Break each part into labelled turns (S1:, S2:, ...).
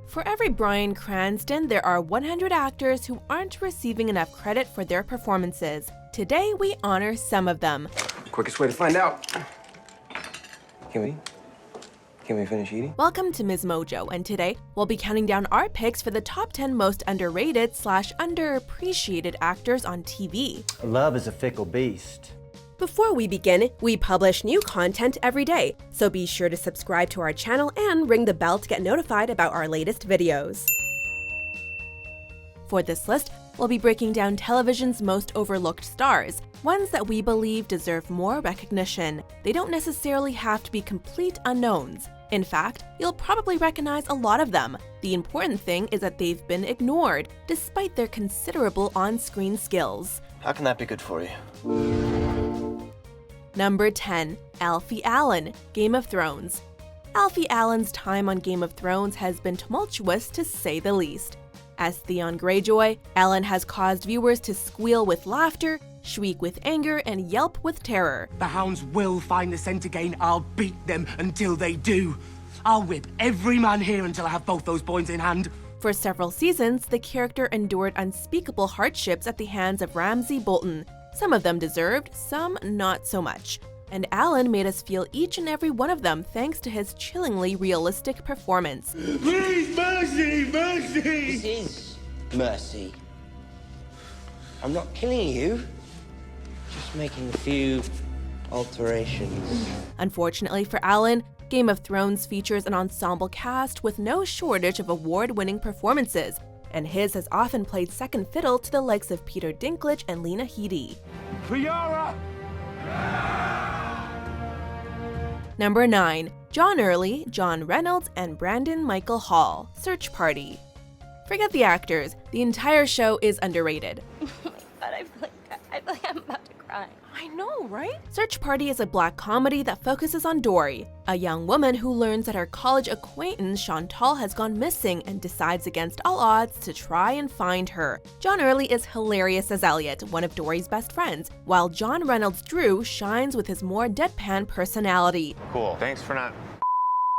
S1: For every Bryan Cranston, there are 100 actors who aren't receiving enough credit for their performances. Today, we honor some of them.
S2: Quickest way to find out. Can we finish eating?
S1: Welcome to MsMojo, and today, we'll be counting down our picks for the top 10 most underrated/underappreciated actors on TV.
S3: Love is a fickle beast.
S1: Before we begin, we publish new content every day, so be sure to subscribe to our channel and ring the bell to get notified about our latest videos. For this list, we'll be breaking down television's most overlooked stars, ones that we believe deserve more recognition. They don't necessarily have to be complete unknowns. In fact, you'll probably recognize a lot of them. The important thing is that they've been ignored, despite their considerable on-screen skills.
S3: How can that be good for you?
S1: Number 10. Alfie Allen, Game of Thrones. Alfie Allen's time on Game of Thrones has been tumultuous to say the least. As Theon Greyjoy, Allen has caused viewers to squeal with laughter, shriek with anger, and yelp with terror.
S4: The hounds will find the scent again. I'll beat them until they do. I'll whip every man here until I have both those boys in hand.
S1: For several seasons, the character endured unspeakable hardships at the hands of Ramsay Bolton. Some of them deserved, some not so much. And Allen made us feel each and every one of them thanks to his chillingly realistic performance.
S4: Please, mercy, mercy!
S5: This is mercy. I'm not killing you, just making a few alterations.
S1: Unfortunately for Allen, Game of Thrones features an ensemble cast with no shortage of award-winning performances, and his has often played second fiddle to the likes of Peter Dinklage and Lena Headey.
S4: Fiora!
S1: Number 9. John Early, John Reynolds, and Micheal Hall, Search Party. Forget the actors, the entire show is underrated.
S6: But I feel like I'm about to cry.
S1: I know, right? Search Party is a black comedy that focuses on Dory, a young woman who learns that her college acquaintance Chantal has gone missing and decides against all odds to try and find her. John Early is hilarious as Elliot, one of Dory's best friends, while John Reynolds Drew shines with his more deadpan personality.
S7: Cool. Thanks for not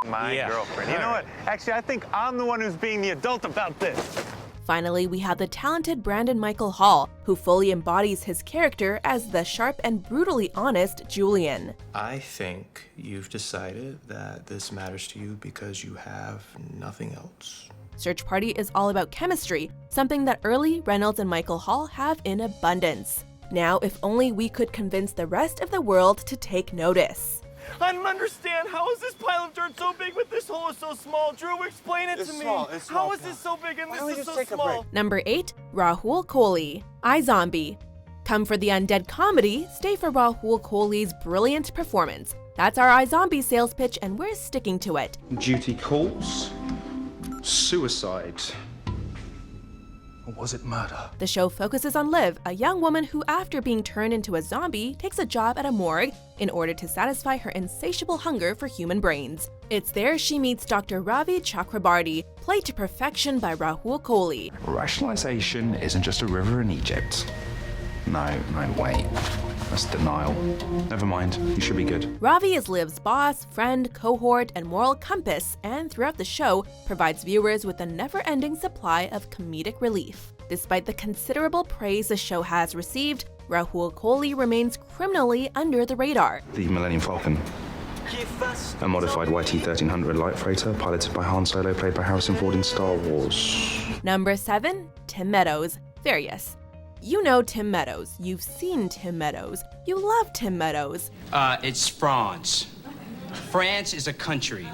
S7: my girlfriend. You know what? Actually, I think I'm the one who's being the adult about this.
S1: Finally, we have the talented Micheal Hall, who fully embodies his character as the sharp and brutally honest Julian.
S8: I think you've decided that this matters to you because you have nothing else.
S1: Search Party is all about chemistry, something that Early, Reynolds, and Micheal Hall have in abundance. Now, if only we could convince the rest of the world to take notice.
S9: I don't understand. How is this pile of dirt so big but this hole is so small? Drew, explain it to me.
S7: It's small.
S9: How is this so big and this is so small?
S1: Number 8. Rahul Kohli, iZombie. Come for the undead comedy, stay for Rahul Kohli's brilliant performance. That's our iZombie sales pitch, and we're sticking to it.
S10: Duty calls. Suicide. Or was it murder?
S1: The show focuses on Liv, a young woman who, after being turned into a zombie, takes a job at a morgue in order to satisfy her insatiable hunger for human brains. It's there she meets Dr. Ravi Chakrabarti, played to perfection by Rahul Kohli.
S10: Rationalization isn't just a river in Egypt. No, wait. That's denial. Never mind, you should be good.
S1: Ravi is Liv's boss, friend, cohort, and moral compass, and throughout the show, provides viewers with a never-ending supply of comedic relief. Despite the considerable praise the show has received, Rahul Kohli remains criminally under the radar.
S10: The Millennium Falcon. A modified YT-1300 light freighter piloted by Han Solo, played by Harrison Ford in Star Wars.
S1: Number 7. Tim Meadows, Various. You know Tim Meadows, you've seen Tim Meadows, you love Tim Meadows.
S11: It's France. France is a country.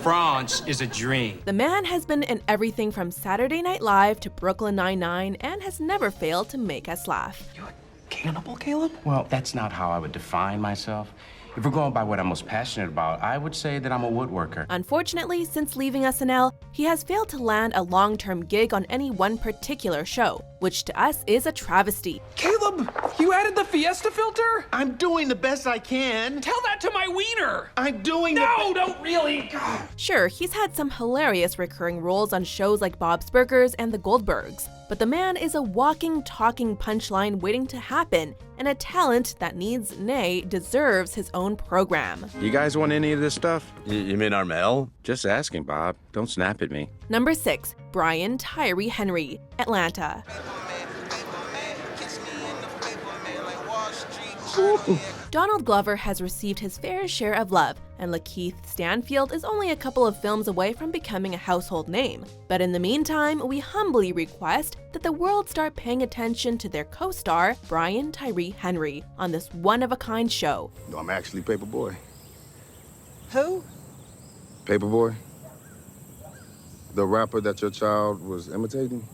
S11: France is a dream.
S1: The man has been in everything from Saturday Night Live to Brooklyn Nine-Nine and has never failed to make us laugh.
S5: You're a cannibal, Caleb?
S11: Well, that's not how I would define myself. If we're going by what I'm most passionate about, I would say that I'm a woodworker.
S1: Unfortunately, since leaving SNL, he has failed to land a long-term gig on any one particular show, which to us is a travesty.
S5: Caleb
S12: Caleb, you added the Fiesta filter?
S3: I'm doing the best I can.
S12: Tell that to my wiener.
S3: I'm doing
S12: No, don't really.
S1: Sure, he's had some hilarious recurring roles on shows like Bob's Burgers and The Goldbergs, but the man is a walking, talking punchline waiting to happen, and a talent that needs, nay, deserves his own program.
S13: You guys want any of this stuff? You mean our mail? Just asking, Bob. Don't snap at me.
S1: Number 6, Brian Tyree Henry, Atlanta. Donald Glover has received his fair share of love, and Lakeith Stanfield is only a couple of films away from becoming a household name. But in the meantime, we humbly request that the world start paying attention to their co-star, Brian Tyree Henry, on this one-of-a-kind show.
S14: No, I'm actually Paperboy.
S5: Who?
S14: Paperboy? The rapper that your child was imitating?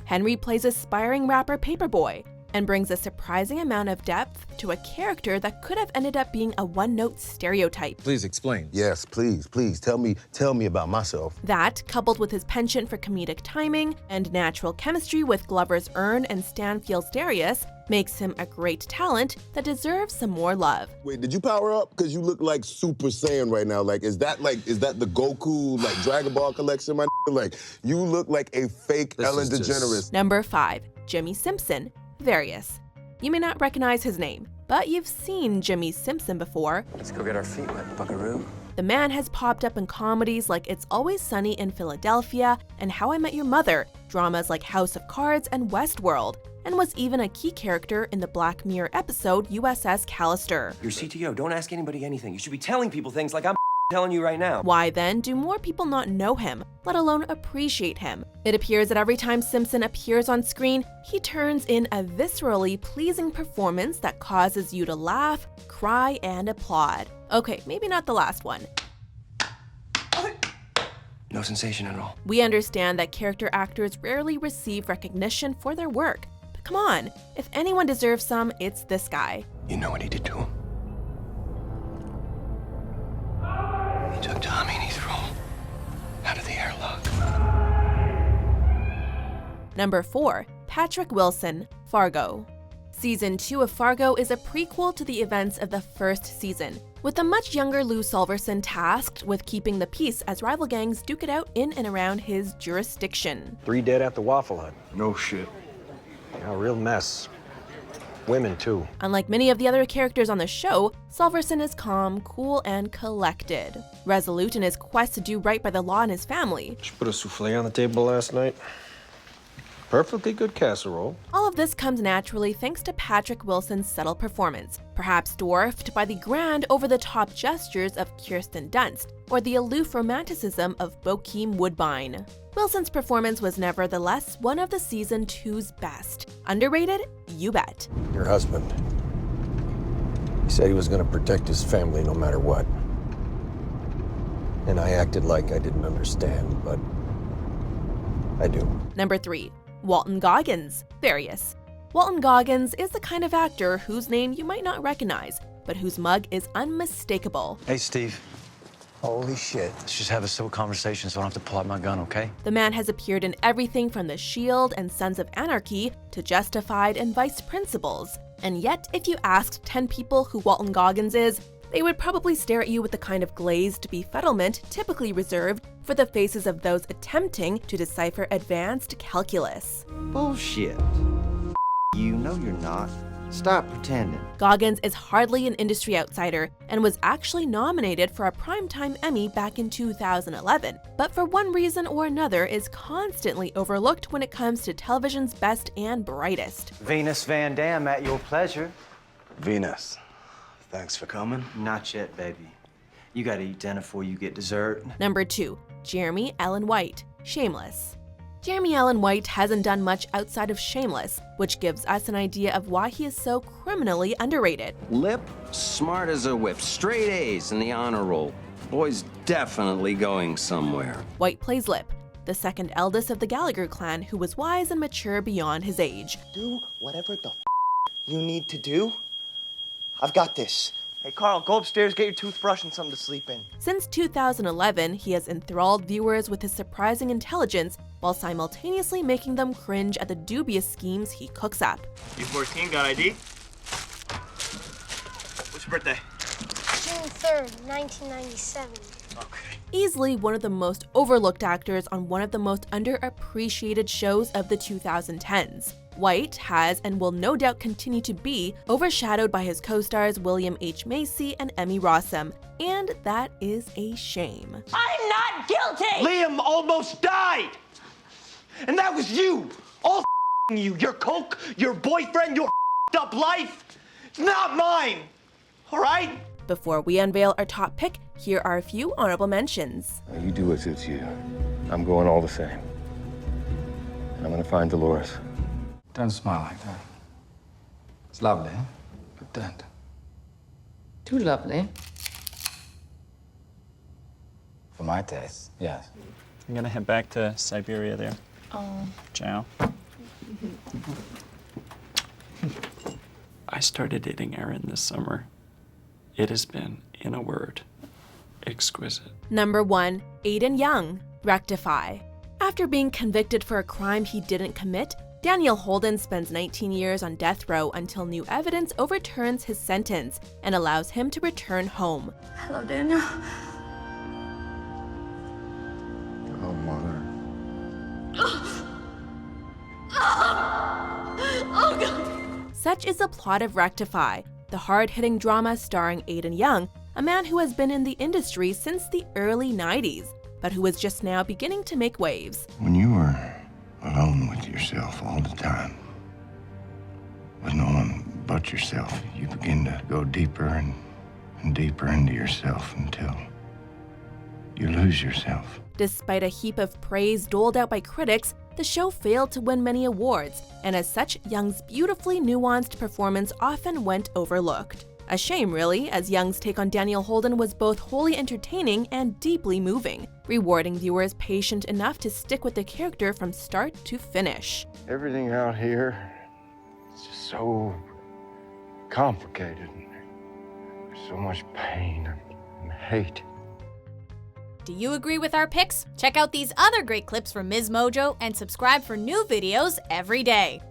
S1: Henry plays aspiring rapper Paperboy, and brings a surprising amount of depth to a character that could have ended up being a one-note stereotype.
S14: Please explain. Yes, please. Tell me about myself.
S1: That, coupled with his penchant for comedic timing and natural chemistry with Glover's Earn and Stanfield's Darius, makes him a great talent that deserves some more love.
S14: Wait, did you power up? Because you look like Super Saiyan right now. Is that the Goku, Dragon Ball collection, my Like, you look like a fake Ellen DeGeneres.
S1: Number 5, Jimmi Simpson, Various. You may not recognize his name, but you've seen Jimmy Simpson before.
S2: Let's go get our feet wet, buckaroo.
S1: The man has popped up in comedies like It's Always Sunny in Philadelphia and How I Met Your Mother, dramas like House of Cards and Westworld, and was even a key character in the Black Mirror episode USS Callister.
S2: You're CTO, don't ask anybody anything. You should be telling people things like I'm telling you right now.
S1: Why then do more people not know him, let alone appreciate him? It appears that every time Simpson appears on screen, he turns in a viscerally pleasing performance that causes you to laugh, cry, and applaud. Okay, maybe not the last one.
S2: No sensation at all.
S1: We understand that character actors rarely receive recognition for their work. But come on, if anyone deserves some, it's this guy.
S2: You know what he did to him? He took Tommy and he threw him out of the airlock.
S1: Number 4, Patrick Wilson, Fargo. Season 2 of Fargo is a prequel to the events of the first season, with the much younger Lou Solverson tasked with keeping the peace as rival gangs duke it out in and around his jurisdiction.
S15: 3 dead at the Waffle Hut.
S14: No shit.
S15: Yeah, a real mess. Women, too.
S1: Unlike many of the other characters on the show, Solverson is calm, cool, and collected. Resolute in his quest to do right by the law and his family.
S15: She put a souffle on the table last night. Perfectly good casserole.
S1: All of this comes naturally thanks to Patrick Wilson's subtle performance, perhaps dwarfed by the grand, over-the-top gestures of Kirsten Dunst, or the aloof romanticism of Bokeem Woodbine. Wilson's performance was nevertheless one of the season 2's best. Underrated? You bet.
S15: Your husband. He said he was going to protect his family no matter what. And I acted like I didn't understand, but I do.
S1: Number 3, Walton Goggins, Various. Walton Goggins is the kind of actor whose name you might not recognize, but whose mug is unmistakable.
S3: Hey, Steve.
S15: Holy shit.
S3: Let's just have a civil conversation so I don't have to pull out my gun, okay?
S1: The man has appeared in everything from The Shield and Sons of Anarchy to Justified and Vice Principals. And yet, if you asked 10 people who Walton Goggins is, they would probably stare at you with the kind of glazed befuddlement typically reserved for the faces of those attempting to decipher advanced calculus.
S5: Bullshit. You know you're not. Stop pretending.
S1: Goggins is hardly an industry outsider and was actually nominated for a Primetime Emmy back in 2011, but for one reason or another is constantly overlooked when it comes to television's best and brightest.
S3: Venus Van Dam, at your pleasure.
S13: Venus, thanks for coming.
S3: Not yet, baby. You gotta eat dinner before you get dessert.
S1: Number 2, Jeremy Allen White, Shameless. Jeremy Allen White hasn't done much outside of Shameless, which gives us an idea of why he is so criminally underrated.
S5: Lip, smart as a whip, straight A's in the honor roll. Boy's definitely going somewhere.
S1: White plays Lip, the second eldest of the Gallagher clan who was wise and mature beyond his age.
S5: Do whatever the you need to do. I've got this.
S9: Hey, Carl, go upstairs, get your toothbrush and something to sleep in.
S1: Since 2011, he has enthralled viewers with his surprising intelligence while simultaneously making them cringe at the dubious schemes he cooks up.
S9: You 14, got ID? What's your birthday?
S16: June 3rd, 1997.
S9: Okay.
S1: Easily one of the most overlooked actors on one of the most underappreciated shows of the 2010s. White has and will no doubt continue to be overshadowed by his co-stars William H. Macy and Emmy Rossum, and that is a shame.
S9: I'm not guilty! Liam almost died! And that was you! All you! Your coke, your boyfriend, your up life! It's not mine! Alright?
S1: Before we unveil our top pick, here are a few honorable mentions.
S15: You do what suits you. I'm going all the same. And I'm gonna find Dolores.
S10: Don't smile like that. It's lovely, but don't.
S17: Too lovely.
S10: For my taste, yes.
S18: I'm gonna head back to Siberia there.
S17: Oh.
S18: Ciao. I started dating Erin this summer. It has been, in a word, exquisite.
S1: Number 1, Aden Young, Rectify. After being convicted for a crime he didn't commit, Daniel Holden spends 19 years on death row until new evidence overturns his sentence and allows him to return home.
S16: Hello, Daniel.
S15: Oh, Mother.
S16: Oh, God.
S1: Such is the plot of Rectify, the hard-hitting drama starring Aden Young, a man who has been in the industry since the early 90s, but who is just now beginning to make waves.
S19: When you were alone with yourself all the time, with no one but yourself, you begin to go deeper and deeper into yourself until you lose yourself.
S1: Despite a heap of praise doled out by critics, the show failed to win many awards, and as such, Young's beautifully nuanced performance often went overlooked. A shame, really, as Young's take on Daniel Holden was both wholly entertaining and deeply moving, rewarding viewers patient enough to stick with the character from start to finish.
S19: Everything out here is just so complicated. There's so much pain and hate.
S20: Do you agree with our picks? Check out these other great clips from MsMojo and subscribe for new videos every day.